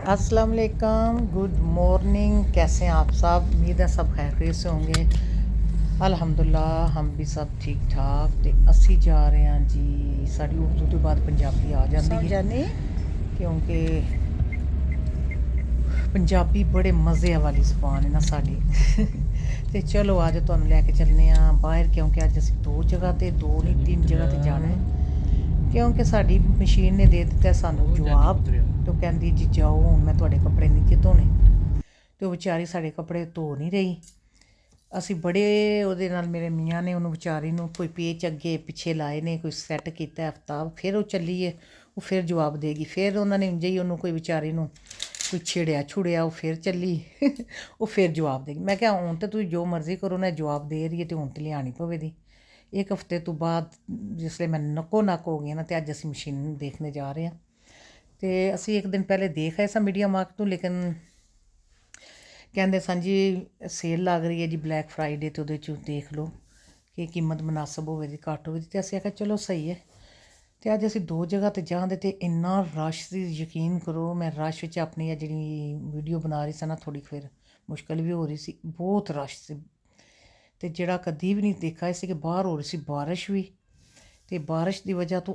अस्सलाम वालेकुम, good morning. कैसे हैं आप सब? उम्मीद है सब खैरियत से होंगे। अल्हम्दुलिल्लाह हम भी सब ठीक ठाक। ते ਅਸੀਂ ਜਾ ਰਹੇ ਹਾਂ ਜੀ, ਸਾਡੀ ਉਰਦੂ ਤੋਂ ਬਾਅਦ ਪੰਜਾਬੀ ਆ ਜਾਂਦੀ ਹੈ ਸਾਜਨੀ ਕਿਉਂਕਿ ਪੰਜਾਬੀ ਬੜੇ ਮਜ਼ੇ ਵਾਲੀ ਜ਼ੁਬਾਨ ਹੈ ਨਾ ਸਾਡੀ। ਤੇ ਚਲੋ ਅੱਜ ਤੁਹਾਨੂੰ ਲੈ ਕੇ ਚੱਲਨੇ ਆ ਬਾਹਰ, ਕਿਉਂਕਿ ਅੱਜ ਅਸੀਂ ਦੋ ਜਗ੍ਹਾ ਤੇ, ਦੋ ਨਹੀਂ ਤਿੰਨ ਜਗ੍ਹਾ ਤੇ ਜਾਣਾ ਹੈ। ਕਿਉਂਕਿ ਸਾਡੀ ਮਸ਼ੀਨ ਨੇ ਦੇ ਦਿੱਤਾ ਸਾਨੂੰ ਜਵਾਬ। तो कहती जी जाओ, हूँ मैं थोड़े कपड़े नहीं धोने। तो विचारी साढ़े कपड़े धो नहीं रही। असी बड़े ਉਹਦੇ ਨਾਲ ਮੇਰੇ ਮੀਆਂ ਨੇ ਉਹਨੂੰ ਵਿਚਾਰੀ ਨੂੰ ਕੋਈ ਪੇਚ ਅੱਗੇ ਪਿੱਛੇ ਲਾਏ ਨੇ, ਕੋਈ ਸੈੱਟ ਕੀਤਾ ਹਫਤਾ, ਫਿਰ ਉਹ ਚੱਲੀ ਹੈ, ਉਹ ਫਿਰ ਜਵਾਬ ਦੇਗੀ। ਫਿਰ ਉਹਨਾਂ ਨੇ ਇੰਝ ਹੀ ਉਹਨੂੰ ਕੋਈ ਵਿਚਾਰੀ ਨੂੰ ਕੋਈ ਛੁੜਿਆ, ਉਹ ਫਿਰ ਚੱਲੀ। ਉਹ ਫਿਰ ਜਵਾਬ ਦੇਗੀ। ਮੈਂ ਕਿਹਾ ਹੁਣ ਤਾਂ ਤੁਸੀਂ ਜੋ ਮਰਜ਼ੀ ਕਰੋ ਨਾ, ਜਵਾਬ ਦੇ ਰਹੀ ਹੈ ਤੇ ਹੁਣ ਤੇ ਲਿਆਣੀ ਪਵੇਗੀ। ਇੱਕ ਹਫਤੇ ਤੋਂ ਬਾਅਦ ਜਿਸਲੇ ਮੈਂ ਨੱਕੋ ਨੱਕ ਹੋ ਗਈ ਨਾ, ਤੇ ਅੱਜ ਅਸੀਂ ਮਸ਼ੀਨ ਦੇਖਣੇ ਜਾ ਰਹੇ ਹਾਂ। तो असी एक दिन पहले देख आए सा मीडिया मार्ट तो, लेकिन कहते सन जी सेल लग रही है जी ब्लैक फ्राइडे, तो वो देख लो कि कीमत मुनासब होवे दी घट होवे दी। तो असीं आख्या चलो सही है। तो अज असीं दो जगह ते जांदे ते इन्ना रश सी, यकीन करो मैं रश विच अपनी जी वीडियो बना रही सी ना, थोड़ी फिर मुश्किल भी हो रही सी, बहुत रश सी। तो जिहड़ा कदी भी नहीं देखा सी कि बाहर हो रही सी बारिश भी। तो बारिश की वजह तो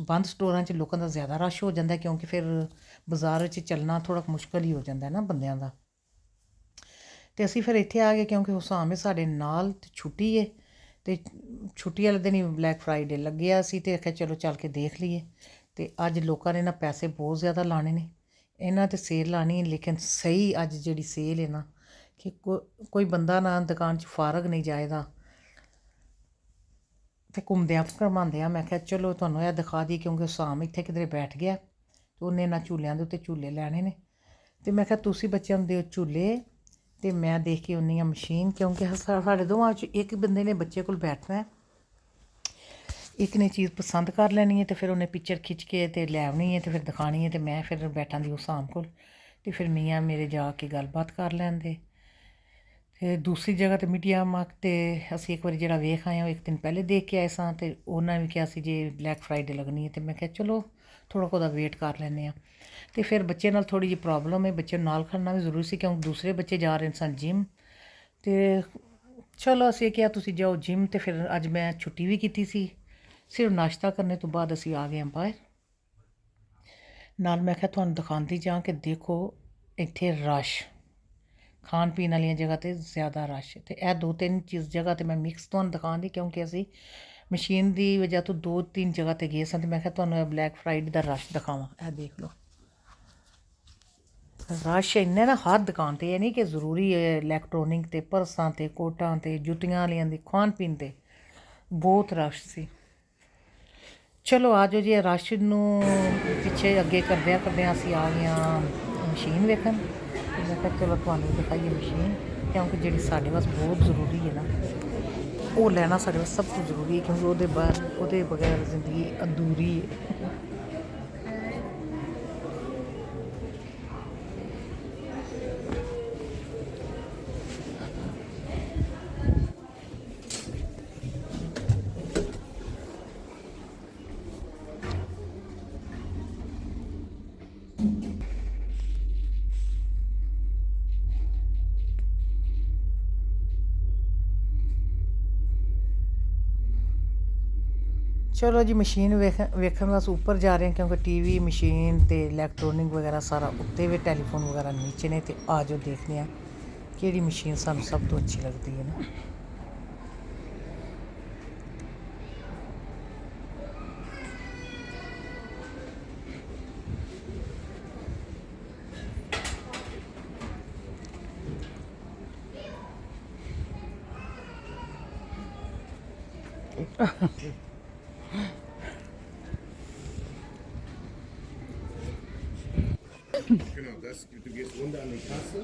बंद स्टोरां 'ਚ लोगों का ज़्यादा रश हो जाता है, क्योंकि फिर बाज़ार चलना थोड़ा मुश्किल ही हो जाता है ना बंदियां दा। तो असीं फिर इत्थे आ गए क्योंकि हुसाम है साढ़े नाल, ते छुट्टी है। तो छुट्टी वाले दिन ही ब्लैक फ्राइडे लग्गिया सी, ते आख्या चलो चल के देख लीए। तो अज लोगों ने ना पैसे बहुत ज़्यादा लाने ने, इन्हां ते सेल लानी है, लेकिन सही अज जिहड़ी सेल है ना कि कोई बंदा ना दुकान 'ਚ फारग नहीं जाएगा। तो घूमद्या घुमांद्या मैं क्या चलो तुहानूं यह दिखा दी, क्योंकि शाम इत्थे किधरे बैठ गया तो उन्हें ना झूलियां दे उत्ते झूले लैने ने। तो मैं क्या तुसीं बच्चों नूं दिओ झूले, तो मैं देख के आउंदी आं मशीन, क्योंकि साढ़े दोवां च एक बंदे ने बच्चे कोल बैठना है, एक ने चीज़ पसंद कर लैनी है, तो फिर उन्हें पिक्चर खिच्च के ते लै आउणी है, तो फिर दिखानी है। तो मैं फिर बैठां दी उस शाम कोल, तो फिर मियाँ मेरे जाके गलबात कर लैंदे। ਤੇ ਦੂਸਰੀ ਜਗ੍ਹਾ 'ਤੇ ਮੀਡੀਆ ਮਾਰਟ 'ਤੇ ਅਸੀਂ ਇੱਕ ਵਾਰੀ ਜਿਹੜਾ ਵੇਖ ਆਏ ਹਾਂ, ਉਹ ਇੱਕ ਦਿਨ ਪਹਿਲੇ ਦੇਖ ਕੇ ਆਏ ਸਾਂ। ਅਤੇ ਉਹਨਾਂ ਵੀ ਕਿਹਾ ਸੀ ਜੇ ਬਲੈਕ ਫਰਾਈਡੇ ਲੱਗਣੀ ਹੈ, ਅਤੇ ਮੈਂ ਕਿਹਾ ਚਲੋ ਥੋੜ੍ਹਾ ਬਹੁਤਾ ਵੇਟ ਕਰ ਲੈਂਦੇ ਹਾਂ। ਅਤੇ ਫਿਰ ਬੱਚੇ ਨਾਲ ਥੋੜ੍ਹੀ ਜਿਹੀ ਪ੍ਰੋਬਲਮ ਹੈ, ਬੱਚੇ ਨੂੰ ਨਾਲ ਖੜਨਾ ਵੀ ਜ਼ਰੂਰੀ ਸੀ, ਕਿਉਂਕਿ ਦੂਸਰੇ ਬੱਚੇ ਜਾ ਰਹੇ ਸਨ ਜਿਮ। ਅਤੇ ਚਲੋ ਅਸੀਂ ਕਿਹਾ ਤੁਸੀਂ ਜਾਓ ਜਿਮ, ਅਤੇ ਫਿਰ ਅੱਜ ਮੈਂ ਛੁੱਟੀ ਵੀ ਕੀਤੀ ਸੀ। ਸਿਰਫ ਨਾਸ਼ਤਾ ਕਰਨ ਤੋਂ ਬਾਅਦ ਅਸੀਂ ਆ ਗਏ ਹਾਂ ਬਾਹਰ। ਨਾਲ ਮੈਂ ਕਿਹਾ ਤੁਹਾਨੂੰ ਦਿਖਾਉਂਦੀ ਜਾਂ ਕਿ ਦੇਖੋ ਇੱਥੇ ਰਸ਼, खान पीन वाली जगह तो ज़्यादा रश। तो यह दो तीन चीज़ जगह तो मैं मिक्स तुहानूं दिखाण दी, क्योंकि असी मशीन की वजह तो दो तीन जगह तो गए सन। तो मैं क्या तुहानूं ब्लैक फ्राइडे का रश दिखावां। यह देख लो रश इन्ने ना हर दुकान ते, नहीं कि जरूरी है इलैक्ट्रॉनिक ते परसां ते कोटां ते जुत्तियां वालियां दी खान पीन ते बहुत रश सी। चलो आ जाओ जी, रश नूं पिछे अगे करदियां असीं आ गए मशीन वेखण। मैं कहा चलो तुहानूं दिखाइए मशीन, क्योंकि जिहड़ी साडे वास्ते बहुत जरूरी है ना, वो लैना साडे वास्ते सब तो जरूरी है, क्योंकि ਉਹਦੇ बगैर जिंदगी अधूरी है। चलो जी मशीन वेखन वास्ते उपर जा रहे हैं, क्योंकि टीवी मशीन तो इलैक्ट्रॉनिक वगैरह सारा उत्ते वे, टैलीफोन वगैरह नीचे ने। तो आ जाओ देखने हैं केड़ी मशीन सानूं सब तो अच्छी लगती है ना। Genau, du gehst runter an die Kasse.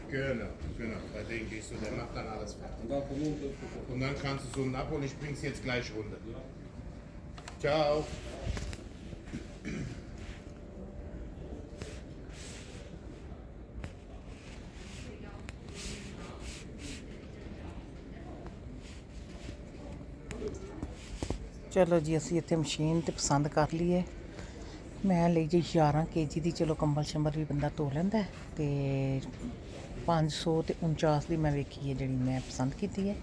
Genau. Bei denen gehst du, der macht dann alles fertig. Und dann kannst du so einen abholen, ich bring's jetzt gleich runter. Ciao. चलो जी असी इत्थे मशीन तो पसंद कर ली है। ਮੈਂ ਲਈ ਜੀ 11 kg ਦੀ। ਚਲੋ ਕੰਬਲ ਸ਼ੰਬਲ ਵੀ ਬੰਦਾ ਧੋ ਲੈਂਦਾ ਤੇ 500 ਤੇ 49 ਦੀ ਮੈਂ ਵੇਖੀ ਹੈ ਜਿਹੜੀ ਮੈਂ ਪਸੰਦ ਕੀਤੀ ਹੈ।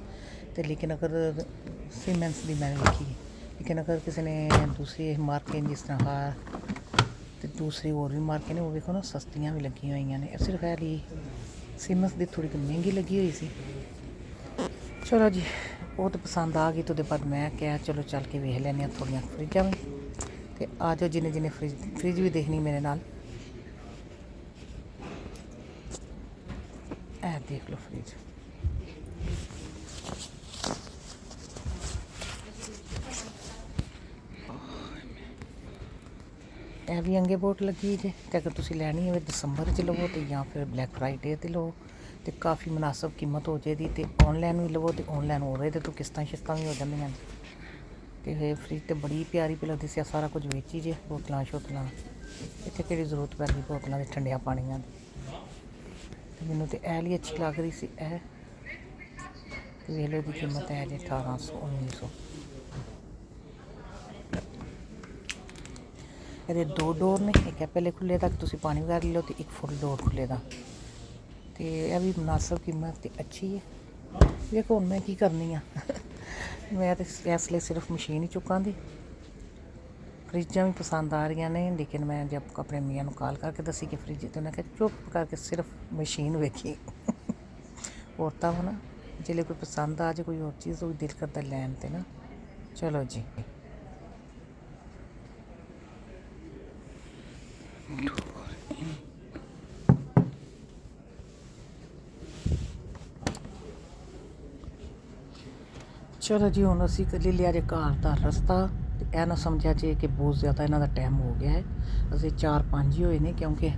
ਤੇ ਲੇਕਿਨ ਅਗਰ ਸੀਮੈਂਸ ਦੀ ਮੈਂ ਵੇਖੀ ਹੈ, ਲੇਕਿਨ ਅਗਰ ਕਿਸੇ ਨੇ ਦੂਸਰੇ ਮਾਰਕੇ ਜਿਸ ਤਰ੍ਹਾਂ ਤੇ ਦੂਸਰੇ ਹੋਰ ਵੀ ਮਾਰਕੇ ਨੇ ਉਹ ਵੇਖੋ ਨਾ ਸਸਤੀਆਂ ਵੀ ਲੱਗੀਆਂ ਹੋਈਆਂ ਨੇ। ਸਿਰਫ ਇਹ ਲਈ ਸੀਮੈਂਸ ਦੀ ਥੋੜ੍ਹੀ ਜਿਹੀ ਮਹਿੰਗੀ ਲੱਗੀ ਹੋਈ ਸੀ। ਚਲੋ ਜੀ ਉਹ ਤਾਂ ਪਸੰਦ ਆ ਗਈ ਤੇ ਉਹਦੇ ਬਾਅਦ ਮੈਂ ਕਿਹਾ ਚਲੋ ਚੱਲ ਕੇ ਵੇਖ ਲੈਂਦੇ ਹਾਂ ਥੋੜ੍ਹੀਆਂ ਫਰਿੱਜਾਂ ਵੀ। ਤੇ ਆ ਜਾਓ ਜਿਹਨੇ ਫਰਿੱਜ ਵੀ ਦੇਖਣੀ ਮੇਰੇ ਨਾਲ। ਇਹ ਦੇਖ ਲਓ ਫਰਿੱਜ। ਇਹ ਵੀ ਅੰਗੇ ਬੋਟ ਲੱਗੀ ਜੇ। ਤੇ ਅਗਰ ਤੁਸੀਂ ਲੈਣੀ ਹੋਵੇ ਦਸੰਬਰ 'ਚ ਲਵੋ ਤੇ ਜਾਂ ਫਿਰ ਬਲੈਕ ਫਰਾਈਡੇ 'ਤੇ ਲਵੋ ਤੇ ਕਾਫੀ ਮੁਨਾਸਬ ਕੀਮਤ ਹੋ ਜਾਏਗੀ। ਤੇ ਔਨਲਾਈਨ ਵੀ ਲਵੋ ਤੇ ਔਨਲਾਈਨ ਹੋ ਰਹੇ ਤੇ ਤੋਂ ਕਿਸ਼ਤਾਂ ਵੀ ਹੋ ਜਾਂਦੀਆਂ ਨੇ। ਤੇ ਇਹ ਫਰਿੱਜ ਤੇ ਬੜੀ ਪਿਆਰੀ ਪਈ ਲੱਗਦੀ ਸੀ। ਸਾਰਾ ਕੁਝ ਵੇਚੀ ਜੇ, ਬੋਤਲਾਂ ਸ਼ੋਤਲਾਂ। ਇੱਥੇ ਕਿਹੜੀ ਜ਼ਰੂਰਤ ਪੈ ਗਈ ਬੋਤਲਾਂ ਦੇ ਠੰਡਿਆਂ ਪਾਣੀਆਂ ਦੀ। ਤੇ ਮੈਨੂੰ ਤੇ ਇਹ ਲਈ ਅੱਛੀ ਲੱਗ ਰਹੀ ਸੀ ਇਹ। ਤੇ ਵੇਖ ਲਓ ਇਹਦੀ ਕੀਮਤ ਹੈ ਜੀ 1800 1900। ਇਹਦੇ 2 ਡੋਰ ਨੇ, ਇੱਕ ਹੈ ਪਹਿਲੇ ਖੁੱਲੇ ਦਾ ਤੁਸੀਂ ਪਾਣੀ ਵਗੈਰਾ ਲਓ ਤੇ ਇੱਕ ਫੁੱਲ ਡੋਰ ਖੁੱਲੇ ਦਾ। ਤੇ ਇਹ ਵੀ ਮੁਨਾਸਬ ਕੀਮਤ ਤੇ ਅੱਛੀ ਹੈ। ਵੇਖੋ ਹੁਣ ਮੈਂ ਕੀ ਕਰਨੀ ਆ। ਮੈਂ ਤਾਂ ਇਸ ਲਈ ਸਿਰਫ ਮਸ਼ੀਨ ਹੀ ਚੁੱਕਾਂਗੀ। ਫਰਿੱਜਾਂ ਵੀ ਪਸੰਦ ਆ ਰਹੀਆਂ ਨੇ, ਲੇਕਿਨ ਮੈਂ ਜਦ ਆਪਣੇ ਮੀਆਂ ਨੂੰ ਕਾਲ ਕਰਕੇ ਦੱਸੀ ਕਿ ਫਰਿੱਜ ਤੇ ਉਹਨਾਂ ਕਿਹਾ ਚੁੱਪ ਕਰਕੇ ਸਿਰਫ ਮਸ਼ੀਨ ਵੇਖੀ। ਔਰਤਾਂ ਹੋ ਨਾ, ਜੇ ਕੋਈ ਪਸੰਦ ਆ ਜੇ ਕੋਈ ਹੋਰ ਚੀਜ਼ ਉਹ ਵੀ ਦਿਲ ਕਰਦਾ ਲੈਣ ਤੇ ਨਾ। ਚਲੋ ਜੀ ਚਲੋ ਜੀ ਹੁਣ ਅਸੀਂ ਕਰ ਲਿਆ ਜੇ ਘਰ ਦਾ ਰਸਤਾ। ਤੇ ਇਹ ਨਾ ਸਮਝਿਆ ਜੇ ਕਿ ਬਹੁਤ ਜ਼ਿਆਦਾ ਇਹਨਾਂ ਦਾ ਟਾਈਮ ਹੋ ਗਿਆ ਹੈ। ਅਸੀਂ 4-5 ਹੀ ਹੋਏ ਨੇ, ਕਿਉਂਕਿ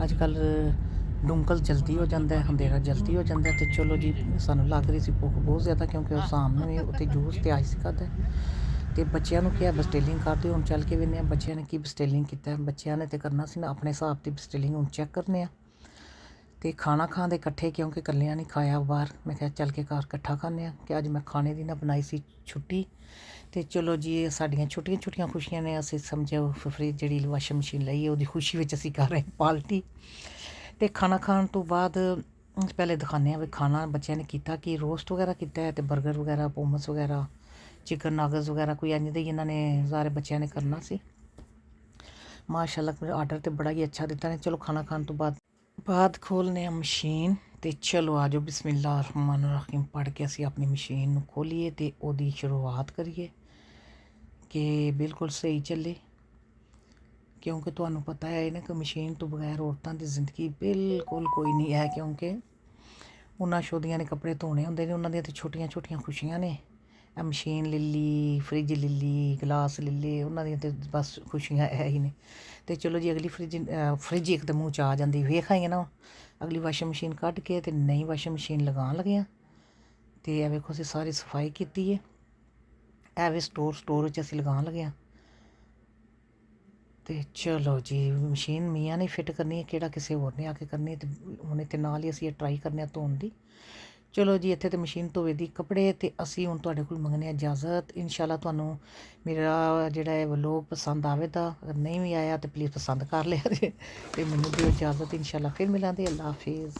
ਅੱਜ ਕੱਲ੍ਹ ਡੁੰਕਲ ਜਲਦੀ ਹੋ ਜਾਂਦਾ, ਅੰਧੇਰਾ ਜਲਦੀ ਹੋ ਜਾਂਦਾ। ਤੇ ਚਲੋ ਜੀ ਸਾਨੂੰ ਲੱਗ ਰਹੀ ਸੀ ਭੁੱਖ ਬਹੁਤ ਜ਼ਿਆਦਾ, ਕਿਉਂਕਿ ਉਹ ਸਾਹਮਣੇ ਉੱਥੇ ਜੂਸ ਤੇ ਆਈਸ ਖਾਧਾ। ਤੇ ਬੱਚਿਆਂ ਨੂੰ ਕਿਹਾ ਬਸਟੇਲਿੰਗ ਕਰਦੇ, ਹੁਣ ਚੱਲ ਕੇ ਵੇਖਦੇ ਹਾਂ ਬੱਚਿਆਂ ਨੇ ਕੀ ਬਸਟੇਲਿੰਗ ਕੀਤਾ। ਬੱਚਿਆਂ ਨੇ ਤੇ ਕਰਨਾ ਸੀ ਨਾ ਆਪਣੇ ਹਿਸਾਬ ਦੀ ਬਸਟੇਲਿੰਗ, ਹੁਣ ਚੈੱਕ ਕਰਨੇ ਆ। ਤੇ ਖਾਣਾ ਖਾਂਦੇ ਇਕੱਠੇ, ਕਿਉਂਕਿ ਇਕੱਲਿਆਂ ਨਹੀਂ ਖਾਇਆ ਬਾਹਰ। ਮੈਂ ਕਿਹਾ ਚੱਲ ਕੇ ਘਰ ਇਕੱਠਾ ਖਾਂਦੇ ਹਾਂ ਕਿ ਅੱਜ ਮੈਂ ਖਾਣੇ ਦੀ ਨਾ ਬਣਾਈ ਸੀ ਛੁੱਟੀ। ਤੇ ਚਲੋ ਜੀ ਸਾਡੀਆਂ ਛੋਟੀਆਂ ਖੁਸ਼ੀਆਂ ਨੇ। ਅਸੀਂ ਸਮਝੋ ਫਰਿੱਜ ਜਿਹੜੀ ਵਾਸ਼ਿੰਗ ਮਸ਼ੀਨ ਲਈ ਹੈ ਉਹਦੀ ਖੁਸ਼ੀ ਵਿੱਚ ਅਸੀਂ ਕਰ ਰਹੇ ਪਾਰਟੀ। ਤੇ ਖਾਣਾ ਖਾਣ ਤੋਂ ਬਾਅਦ ਪਹਿਲੇ ਦਿਖਾਉਂਦੇ ਹਾਂ ਵੀ ਖਾਣਾ ਬੱਚਿਆਂ ਨੇ ਕੀਤਾ ਕਿ ਰੋਸਟ ਵਗੈਰਾ ਕੀਤਾ ਹੈ ਤੇ 버ਗਰ ਵਗੈਰਾ, ਮੋਮੋਸ ਵਗੈਰਾ, ਚਿਕਨ ਨਗਟਸ ਵਗੈਰਾ ਕੋਈ ਇੰਝ ਦੇ ਇਹਨਾਂ ਨੇ ਸਾਰੇ ਬੱਚਿਆਂ ਨੇ ਕਰਨਾ ਸੀ। ਮਾਸ਼ਾਅੱਲਾ ਮੇਰਾ ਆਰਡਰ ਤੇ ਬੜਾ ਹੀ ਅੱਛਾ ਦਿੱਤਾ ਨੇ। ਚਲੋ ਖਾਣਾ ਖਾਣ ਤੋਂ ਬਾਅਦ ਖੋਲ੍ਹਦੇ ਹਾਂ ਮਸ਼ੀਨ। ਤੇ ਚਲੋ ਆ ਜਾਓ ਬਿਸਮਿਲ੍ਲਾਹ ਰਹਿਮਾਨ ਰਹੀਮ ਪੜ੍ਹ ਕੇ ਅਸੀਂ ਆਪਣੀ ਮਸ਼ੀਨ ਨੂੰ ਖੋਲ੍ਹੀਏ ਤੇ ਉਹਦੀ ਸ਼ੁਰੂਆਤ ਕਰੀਏ ਕਿ ਬਿਲਕੁਲ ਸਹੀ ਚੱਲੇ। ਕਿਉਂਕਿ ਤੁਹਾਨੂੰ ਪਤਾ ਹੈ ਨਾ ਕਿ ਮਸ਼ੀਨ ਤੋਂ ਬਗੈਰ ਔਰਤਾਂ ਦੀ ਜ਼ਿੰਦਗੀ ਬਿਲਕੁਲ ਕੋਈ ਨਹੀਂ ਹੈ। ਕਿਉਂਕਿ ਉਹਨਾਂ ਸ਼ੋਦੀਆਂ ਨੇ ਕੱਪੜੇ ਧੋਣੇ ਹੁੰਦੇ ਨੇ, ਉਹਨਾਂ ਦੀਆਂ ਤਾਂ ਛੋਟੀਆਂ ਖੁਸ਼ੀਆਂ ਨੇ। ਇਹ ਮਸ਼ੀਨ ਲੈ ਲਈ, ਫਰਿੱਜ ਲੈ ਲਈ, ਗਲਾਸ ਲੈ ਲਏ, ਉਹਨਾਂ ਦੀਆਂ ਤਾਂ ਬਸ ਖੁਸ਼ੀਆਂ ਇਹ ਹੀ ਨੇ। ਤੇ ਚਲੋ ਜੀ ਅਗਲੀ ਫਰਿੱਜ ਇੱਕ ਤਾਂ ਮੂੰਹ 'ਚ ਆ ਜਾਂਦੀ ਵੇਖ ਆਈਏ ਨਾ। ਅਗਲੀ ਵਾਸ਼ਿੰਗ ਮਸ਼ੀਨ ਕੱਢ ਕੇ ਤੇ ਨਈ ਵਾਸ਼ਿੰਗ ਮਸ਼ੀਨ ਲਗਾਉਣ ਲੱਗਿਆ। ਤੇ ਇਹ ਵੇਖੋ ਅਸੀਂ ਸਾਰੀ ਸਫਾਈ ਕੀਤੀ ਹੈ। ਇਹ ਵੀ ਸਟੋਰ ਵਿੱਚ ਅਸੀਂ ਲਗਾਉਣ ਲੱਗੇ ਹਾਂ। ਤੇ ਚਲੋ ਜੀ ਮਸ਼ੀਨ ਮੀਆਂ ਨੇ ਫਿੱਟ ਕਰਨੀ ਹੈ, ਕਿਹੜਾ ਕਿਸੇ ਹੋਰ ਨੇ ਆ ਕੇ ਕਰਨੀ ਹੈ। ਤੇ ਹੁਣ ਇੱਥੇ ਨਾਲ ਹੀ ਅਸੀਂ ਇਹ ਟਰਾਈ ਕਰਨੇ ਆ ਧੋਣ ਦੀ। ਚਲੋ ਜੀ ਇੱਥੇ ਤਾਂ ਮਸ਼ੀਨ ਧੋਵੇ ਦੀ ਕੱਪੜੇ। ਤੇ ਅਸੀਂ ਹੁਣ ਤੁਹਾਡੇ ਕੋਲ ਮੰਗਦੇ ਹਾਂ ਇਜਾਜ਼ਤ। ਇਨਸ਼ਾਅੱਲਾ ਤੁਹਾਨੂੰ ਮੇਰਾ ਜਿਹੜਾ ਇਹ ਵਲੋਗ ਪਸੰਦ ਆਵੇਗਾ। ਅਗਰ ਨਹੀਂ ਵੀ ਆਇਆ ਤਾਂ ਪਲੀਜ਼ ਪਸੰਦ ਕਰ ਲਿਆ ਜੇ। ਤੇ ਮੈਨੂੰ ਦਿਓ ਇਜਾਜ਼ਤ। ਇਨਸ਼ਾਅੱਲਾ ਫਿਰ ਮਿਲਾਂਗੇ। ਅੱਲਾ ਹਾਫਿਜ਼।